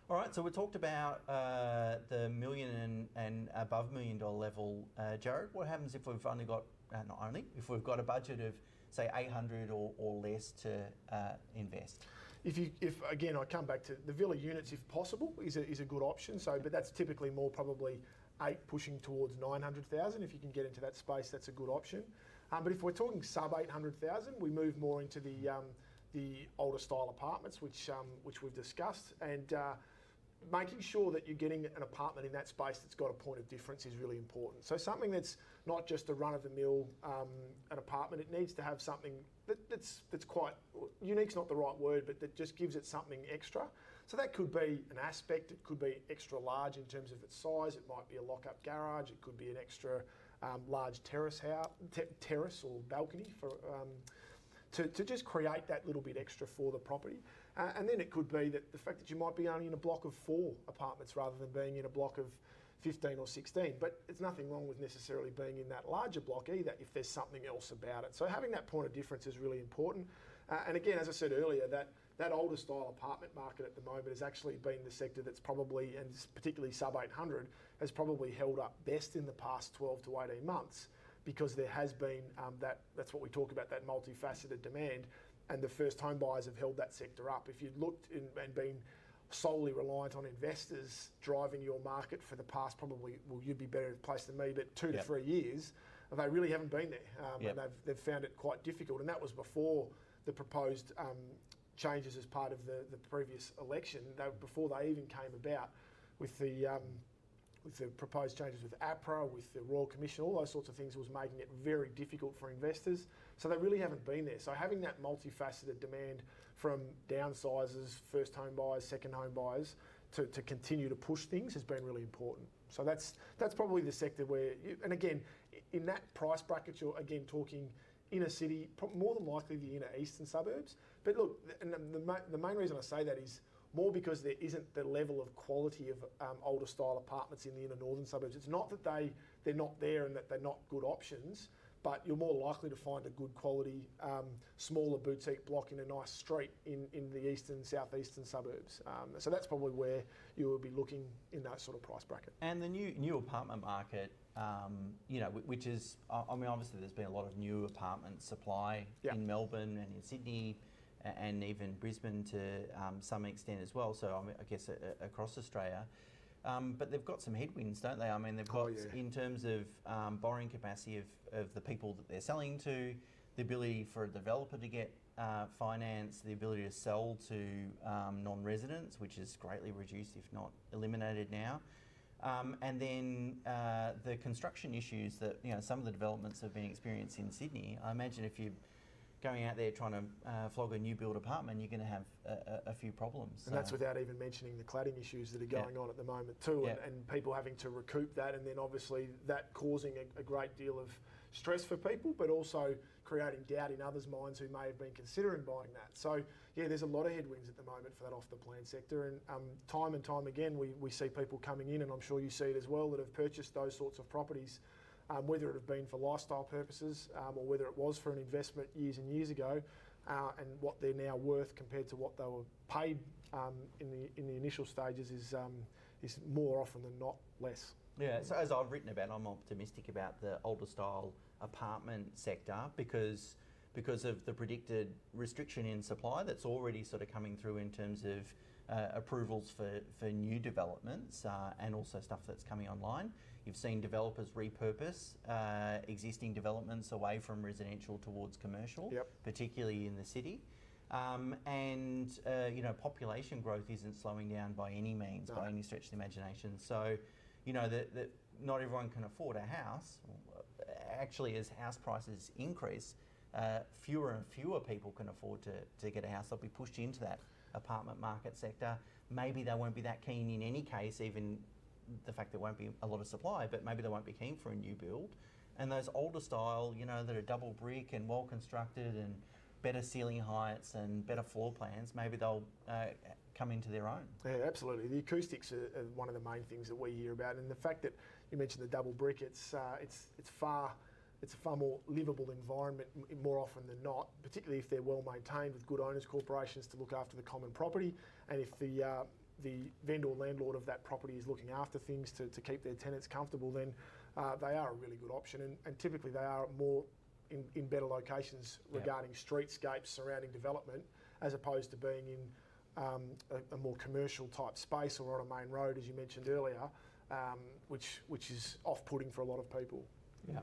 All right, so we talked about the million and above $1 million level. Jared, what happens if we've only got, if we've got a budget of, say, 800 or less to invest? If again, I come back to the villa units, if possible, is a good option. So, but that's typically more probably 8 pushing towards 900,000. If you can get into that space, that's a good option. But if we're talking sub 800,000, we move more into the older style apartments, which we've discussed, and making sure that you're getting an apartment in that space that's got a point of difference is really important. So something that's not just a run-of-the-mill an apartment. It needs to have something that's quite unique's not the right word, but that just gives it something extra. So that could be an aspect. It could be extra large in terms of its size. It might be a lock-up garage. It could be an extra large terrace or balcony for. To just create that little bit extra for the property. And then it could be that the fact that you might be only in a block of 4 apartments rather than being in a block of 15 or 16. But there's nothing wrong with necessarily being in that larger block either if there's something else about it. So having that point of difference is really important. And again, as I said earlier, that older style apartment market at the moment has actually been the sector that's probably, and particularly sub 800, has probably held up best in the past 12 to 18 months. Because there has been that's what we talk about, that multifaceted demand, and the first home buyers have held that sector up. If you'd looked and been solely reliant on investors driving your market for the past probably, well, you'd be better placed than me, but 2 to 3 years, they really haven't been there. And they've found it quite difficult. And that was before the proposed changes as part of the previous election, before they even came about with the proposed changes with APRA, with the Royal Commission, all those sorts of things was making it very difficult for investors. So they really haven't been there. So having that multifaceted demand from downsizers, first home buyers, second home buyers, to continue to push things has been really important. So that's probably the sector where, and again, in that price bracket, you're again talking inner city, more than likely the inner eastern suburbs. But look, and the main reason I say that is more because there isn't the level of quality of older style apartments in the inner northern suburbs. It's not that they're not there and that they're not good options, but you're more likely to find a good quality, smaller boutique block in a nice street in the eastern, southeastern suburbs. So that's probably where you will be looking in that sort of price bracket. And the new apartment market, which is, I mean, obviously there's been a lot of new apartment supply in Melbourne and in Sydney, and even Brisbane to some extent as well. So I guess across Australia. But they've got some headwinds, don't they? I mean, they've got, in terms of borrowing capacity of the people that they're selling to, the ability for a developer to get finance, the ability to sell to non-residents, which is greatly reduced, if not eliminated now. And then the construction issues that some of the developments have been experienced in Sydney. I imagine if you're going out there trying to flog a new build apartment, you're going to have a few problems. And that's without even mentioning the cladding issues that are going on at the moment too, and people having to recoup that, and then obviously that causing a great deal of stress for people, but also creating doubt in others' minds who may have been considering buying that. So there's a lot of headwinds at the moment for that off the plan sector, and time and time again we see people coming in, and I'm sure you see it as well, that have purchased those sorts of properties, whether it have been for lifestyle purposes or whether it was for an investment years and years ago, and what they're now worth compared to what they were paid in the initial stages is more often than not less. Yeah, so as I've written about, I'm optimistic about the older style apartment sector because of the predicted restriction in supply that's already sort of coming through in terms of approvals for new developments and also stuff that's coming online. You've seen developers repurpose existing developments away from residential towards commercial, particularly in the city. Population growth isn't slowing down by any means, by any stretch of the imagination. So, that not everyone can afford a house. Actually, as house prices increase, fewer and fewer people can afford to get a house. They'll be pushed into that apartment market sector. Maybe they won't be that keen in any case, even the fact there won't be a lot of supply, but maybe they won't be keen for a new build. And those older style, that are double brick and well constructed and better ceiling heights and better floor plans, maybe they'll come into their own. Yeah, absolutely. The acoustics are one of the main things that we hear about, and the fact that you mentioned the double brick, it's a far more livable environment more often than not, particularly if they're well maintained with good owners corporations to look after the common property, and if the the vendor or landlord of that property is looking after things to keep their tenants comfortable, then they are a really good option. And typically they are more in better locations regarding streetscapes surrounding development, as opposed to being in a more commercial type space or on a main road, as you mentioned earlier, which is off-putting for a lot of people. Yeah.